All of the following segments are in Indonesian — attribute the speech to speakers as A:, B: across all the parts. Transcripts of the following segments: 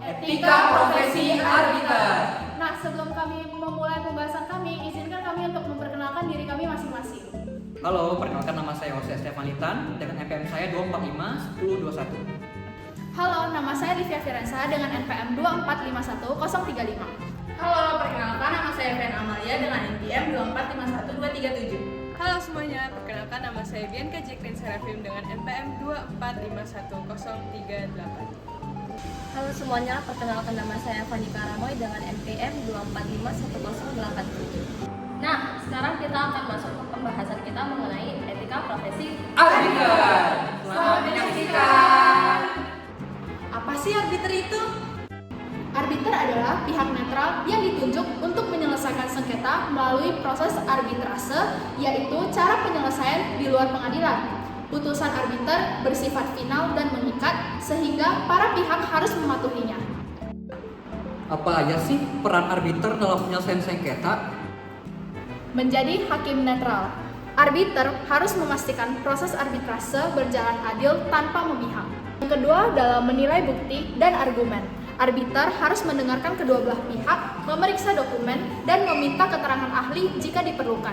A: Etika Profesi Arbiter.
B: Nah, sebelum kami memulai pembahasan kami, izinkan kami untuk memperkenalkan diri kami masing-masing.
A: Halo, perkenalkan nama saya Jose Stefan Litan dengan NPM saya 245 1021.
B: Halo, nama saya Livia Firenza dengan NPM 2451035.
C: Halo, perkenalkan nama saya Fen Amalia dengan NPM 2451237.
D: Halo semuanya, perkenalkan nama saya Bianca Jacqueline Serafim dengan NPM 2451038.
E: Halo semuanya, perkenalkan nama saya Fani Karamoy dengan NPM 2451087. Nah, sekarang kita akan masuk ke pembahasan kita mengenai etika profesi
A: Arbiter. Selamat menyaksikan.
B: Apa sih arbiter itu? Arbiter adalah pihak netral yang ditunjuk untuk menyelesaikan sengketa melalui proses arbitrase, yaitu cara penyelesaian di luar pengadilan. Putusan arbiter bersifat final dan mengikat, sehingga para pihak harus mematuhinya.
A: Apa aja sih peran arbiter dalam penyelesaian sengketa?
B: Menjadi hakim netral, arbiter harus memastikan proses arbitrase berjalan adil tanpa memihak. Yang kedua, dalam menilai bukti dan argumen. Arbiter harus mendengarkan kedua belah pihak, memeriksa dokumen, dan meminta keterangan ahli jika diperlukan.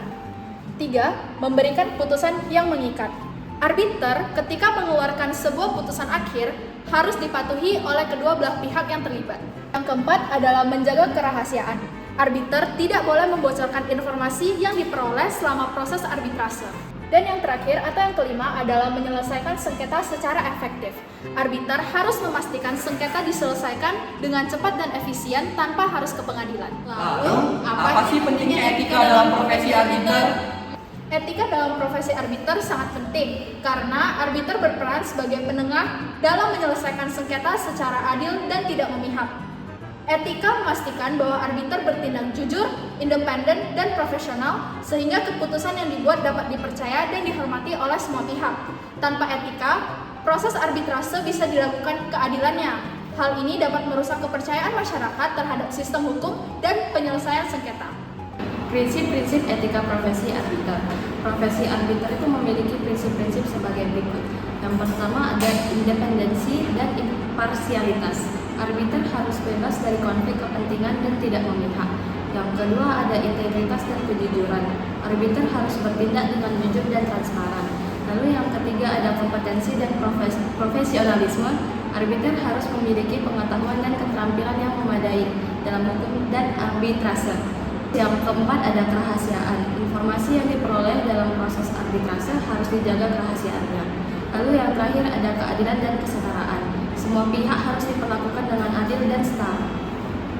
B: 3. Memberikan putusan yang mengikat. Arbiter ketika mengeluarkan sebuah putusan akhir harus dipatuhi oleh kedua belah pihak yang terlibat. Yang keempat adalah menjaga kerahasiaan. Arbiter tidak boleh membocorkan informasi yang diperoleh selama proses arbitrase. Dan yang terakhir atau yang kelima adalah menyelesaikan sengketa secara efektif. Arbiter harus memastikan sengketa diselesaikan dengan cepat dan efisien tanpa harus ke pengadilan.
A: Lalu, apa sih pentingnya etika dalam profesi arbiter?
B: Etika dalam profesi arbiter sangat penting karena arbiter berperan sebagai penengah dalam menyelesaikan sengketa secara adil dan tidak memihak. Etika memastikan bahwa arbiter bertindak jujur, independen, dan profesional sehingga keputusan yang dibuat dapat dipercaya dan dihormati oleh semua pihak. Tanpa etika, proses arbitrase bisa diragukan keadilannya. Hal ini dapat merusak kepercayaan masyarakat terhadap sistem hukum dan penyelesaian sengketa.
E: Prinsip-prinsip etika profesi arbiter. Profesi arbiter itu memiliki prinsip-prinsip sebagai berikut. Yang pertama ada independensi dan imparsialitas. Arbiter harus bebas dari konflik kepentingan dan tidak memihak. Yang kedua ada integritas dan kejujuran. Arbiter harus bertindak dengan jujur dan transparan. Lalu yang ketiga ada kompetensi dan profesionalisme. Arbiter harus memiliki pengetahuan dan keterampilan yang memadai dalam hukum dan arbitrase. Yang keempat ada kerahasiaan. Informasi yang diperoleh dalam proses arbitrase harus dijaga kerahasiaannya. Lalu yang terakhir ada keadilan dan kesetaraan. Semua pihak harus diperlakukan dengan adil dan setara.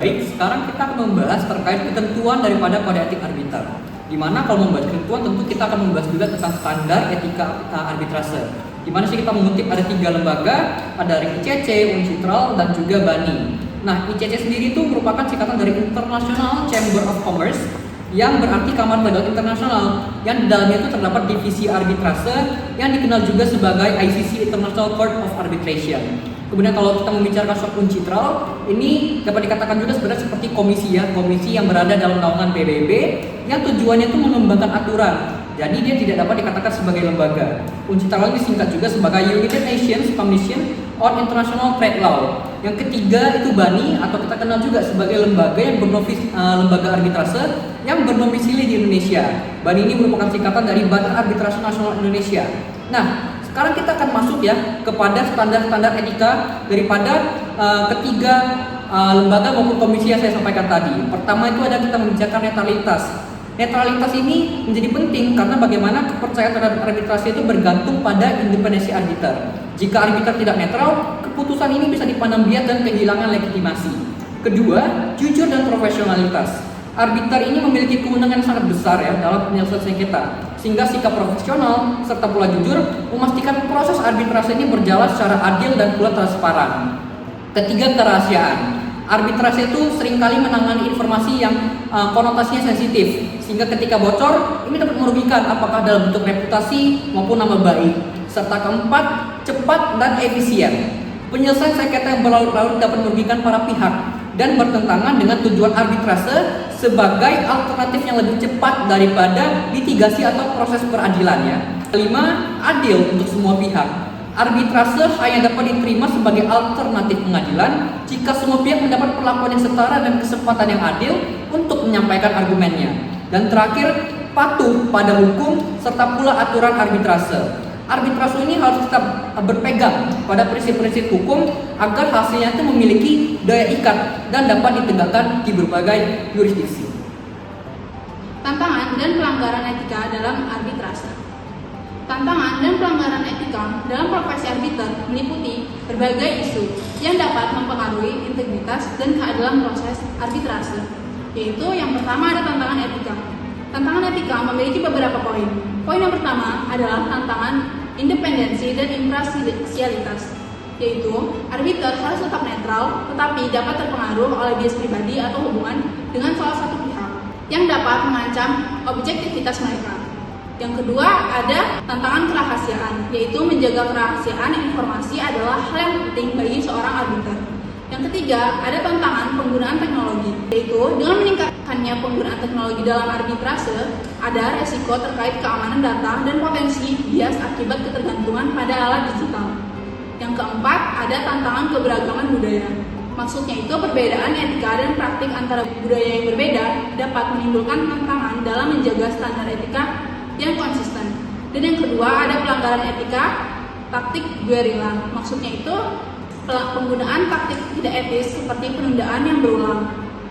A: Baik, sekarang kita akan membahas terkait ketentuan daripada kode etik arbiter. Di mana kalau membahas ketentuan tentu kita akan membahas juga tentang standar etika arbitrase. Di mana sih kita mengutip ada 3 lembaga, ada dari ICC, Uncitral, dan juga BANI. Nah, ICC sendiri itu merupakan singkatan dari International Chamber of Commerce yang berarti Kamar Dagang Internasional, yang di dalamnya itu terdapat divisi arbitrase yang dikenal juga sebagai ICC International Court of Arbitration. Kemudian kalau kita membicarakan soal Uncitral, ini dapat dikatakan juga sebenarnya seperti komisi yang berada dalam naungan PBB yang tujuannya itu mengembangkan aturan. Jadi dia tidak dapat dikatakan sebagai lembaga. Uncitral ini disingkat juga sebagai United Nations Commission on International Trade Law. Yang ketiga itu BANI atau kita kenal juga sebagai lembaga lembaga arbitrase yang berdomisili di Indonesia. BANI ini merupakan singkatan dari Badan Arbitrase Nasional Indonesia. Nah, sekarang kita akan masuk ya kepada standar-standar etika daripada ketiga lembaga maupun komisi yang saya sampaikan tadi. Pertama itu ada kita membicarakan netralitas. Netralitas ini menjadi penting karena bagaimana kepercayaan terhadap arbitrase itu bergantung pada independensi arbiter. Jika arbiter tidak netral, keputusan ini bisa dipandang bias dan kehilangan legitimasi. Kedua, jujur dan profesionalitas. Arbiter ini memiliki kewenangan yang sangat besar ya dalam penyelesaian sengketa, sehingga sikap profesional serta pula jujur memastikan proses arbitrase ini berjalan secara adil dan pula transparan. Ketiga, kerahasiaan. Arbitrase itu seringkali menangani informasi yang konotasinya sensitif, sehingga ketika bocor ini dapat merugikan apakah dalam bentuk reputasi maupun nama baik. Serta keempat, cepat dan efisien. Penyelesaian sengketa yang berlarut-larut dapat merugikan para pihak dan bertentangan dengan tujuan arbitrase sebagai alternatif yang lebih cepat daripada litigasi atau proses peradilan ya. Kelima, adil untuk semua pihak. arbitrase hanya dapat diterima sebagai alternatif pengadilan jika semua pihak mendapat perlakuan yang setara dan kesempatan yang adil untuk menyampaikan argumennya. Dan terakhir, patuh pada hukum serta pula aturan arbitrase. Arbitrase ini harus tetap berpegang pada prinsip-prinsip hukum agar hasilnya itu memiliki daya ikat dan dapat ditegakkan di berbagai yurisdiksi.
C: Tantangan dan pelanggaran etika dalam arbitrase. Tantangan dan pelanggaran etika dalam profesi arbiter meliputi berbagai isu yang dapat mempengaruhi integritas dan keadilan proses arbitrase. Yaitu yang pertama ada tantangan etika. Tantangan etika memiliki beberapa poin. Poin yang pertama adalah tantangan independensi dan imparsialitas, yaitu arbiter harus tetap netral tetapi dapat terpengaruh oleh bias pribadi atau hubungan dengan salah satu pihak yang dapat mengancam objektivitas mereka. Yang kedua ada tantangan kerahasiaan, yaitu menjaga kerahasiaan informasi adalah hal yang penting bagi seorang arbiter. Yang ketiga ada tantangan penggunaan teknologi, yaitu dengan meningkatkannya penggunaan teknologi dalam arbitrase ada resiko terkait keamanan data dan potensi bias akibat ketergantungan pada alat digital. Yang keempat ada tantangan keberagaman budaya. Maksudnya itu perbedaan etika dan praktik antara budaya yang berbeda dapat menimbulkan tantangan dalam menjaga standar etika yang konsisten. Dan yang kedua ada pelanggaran etika taktik guerrilla. Maksudnya itu penggunaan taktik tidak etis seperti penundaan yang berulang,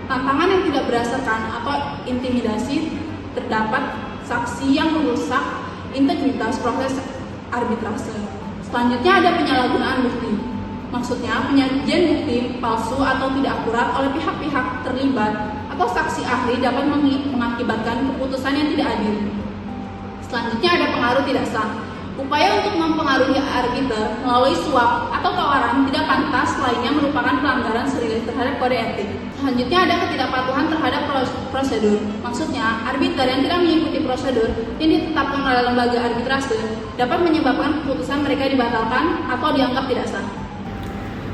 C: tantangan yang tidak berdasarkan atau intimidasi, terdapat saksi yang merusak integritas proses arbitrase. Selanjutnya ada penyalahgunaan bukti. Maksudnya penyajian bukti palsu atau tidak akurat oleh pihak-pihak terlibat atau saksi ahli dapat mengakibatkan keputusan yang tidak adil. Selanjutnya ada pengaruh tidak sah. Upaya untuk mempengaruhi arbiter melalui suap atau tawaran tidak pantas lainnya merupakan pelanggaran serius terhadap kode etik. Selanjutnya ada ketidakpatuhan terhadap prosedur. Maksudnya, arbiter yang tidak mengikuti prosedur yang ditetapkan oleh lembaga arbitrase dapat menyebabkan keputusan mereka dibatalkan atau dianggap tidak sah.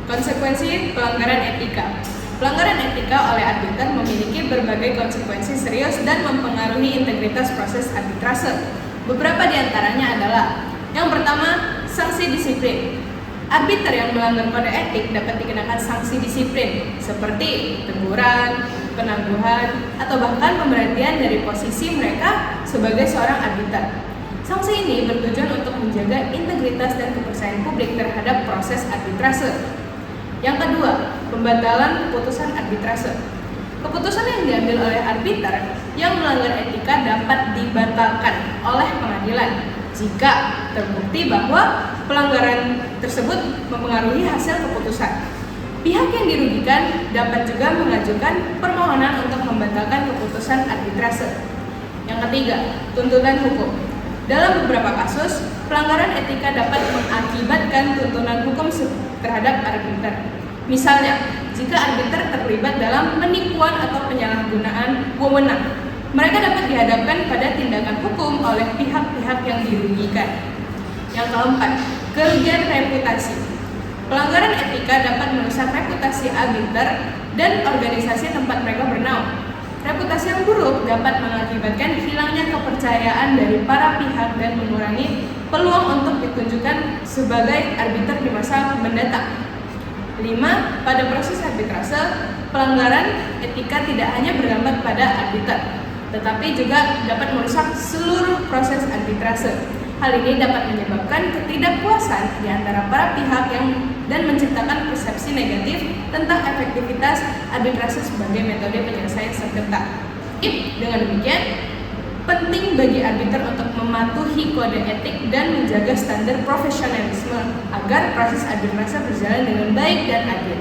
D: Konsekuensi pelanggaran etika. Pelanggaran etika oleh arbiter memiliki berbagai konsekuensi serius dan mempengaruhi integritas proses arbitrase. Beberapa di antaranya adalah: yang pertama, sanksi disiplin. Arbiter yang melanggar kode etik dapat dikenakan sanksi disiplin seperti teguran, penangguhan, atau bahkan pemberhentian dari posisi mereka sebagai seorang arbiter. Sanksi ini bertujuan untuk menjaga integritas dan kepercayaan publik terhadap proses arbitrase. Yang kedua, pembatalan keputusan arbitrase. Keputusan yang diambil oleh arbiter yang melanggar etika dapat dibatalkan oleh pengadilan jika terbukti bahwa pelanggaran tersebut mempengaruhi hasil keputusan. Pihak yang dirugikan dapat juga mengajukan permohonan untuk membatalkan keputusan arbitrase. Yang ketiga, tuntutan hukum. Dalam beberapa kasus, pelanggaran etika dapat mengakibatkan tuntutan hukum terhadap arbiter. Misalnya, jika arbiter terlibat dalam penipuan atau penyalahgunaan wewenang, mereka dapat dihadapkan pada tindakan hukum oleh pihak-pihak yang dirugikan. Yang keempat, kerugian reputasi. Pelanggaran etika dapat merusak reputasi arbiter dan organisasi tempat mereka bernaung. Reputasi yang buruk dapat mengakibatkan hilangnya kepercayaan dari para pihak dan mengurangi peluang untuk ditunjukkan sebagai arbiter di masa mendatang. 5. Pada proses arbitrase, pelanggaran etika tidak hanya berdampak pada arbiter, tetapi juga dapat merusak seluruh proses arbitrase. Hal ini dapat menyebabkan ketidakpuasan di antara para pihak dan menciptakan persepsi negatif tentang efektivitas arbitrase sebagai metode penyelesaian sengketa. Dengan demikian, penting bagi arbiter untuk mematuhi kode etik dan menjaga standar profesionalisme agar proses arbitrase berjalan dengan baik dan adil.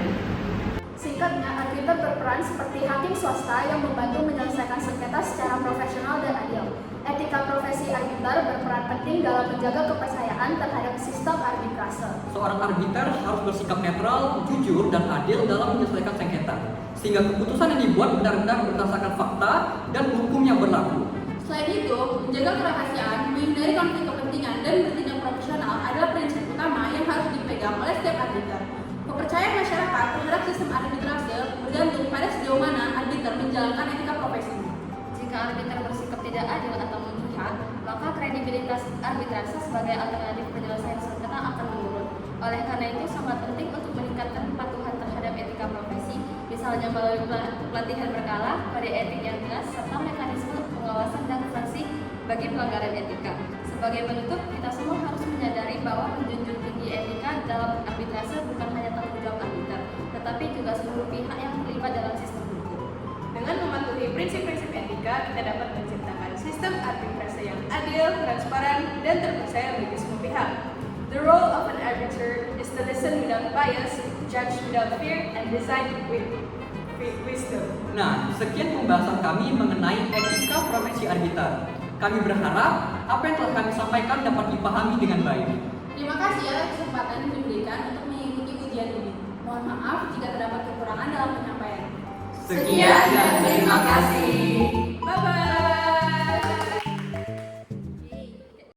B: Singkatnya, arbiter berperan seperti hakim swasta yang membantu menyelesaikan sengketa secara profesional dan adil. Etika profesi arbiter berperan penting dalam menjaga kepercayaan terhadap sistem arbitrase.
A: Seorang arbiter harus bersikap netral, jujur, dan adil dalam menyelesaikan sengketa, sehingga keputusan yang dibuat benar-benar berdasarkan fakta dan hukum yang berlaku.
C: Selain itu, menjaga kerahasiaan, menghindari konflik kepentingan, dan bertindak profesional adalah prinsip utama yang harus dipegang oleh setiap arbiter. Kepercayaan masyarakat terhadap sistem arbitrase bergantung pada sejauh mana arbiter menjalankan etika profesinya.
E: Jika arbiter bersikap tidak adil atau memihak, maka kredibilitas arbitrase sebagai alternatif penyelesaian sengketa akan menurun. Oleh karena itu sangat penting untuk meningkatkan kepatuhan terhadap etika profesi, misalnya melalui pelatihan berkala, kode etik yang jelas, serta mekanisme pengawasan dan sanksi bagi pelanggaran etika. Sebagai penutup, kita semua harus menyadari bahwa menjunjung tinggi etika dalam arbitrase bukan hanya tanggung jawab arbiter, tetapi juga seluruh pihak yang terlibat dalam sistem hukum.
D: Dengan mematuhi prinsip-prinsip etika, kita dapat menciptakan sistem arbitrase yang adil, transparan, dan terpercaya bagi semua pihak. The role of an arbiter is to listen without bias, judge without fear, and decide with wisdom.
A: Nah, sekian pembahasan kami mengenai etika profesi arbiter. Kami berharap apa yang telah kami sampaikan dapat dipahami dengan baik.
C: Terima kasih atas kesempatan yang diberikan untuk mengikuti ujian ini. Mohon maaf jika terdapat kekurangan dalam penyampaian.
A: Sekian dan terima kasih.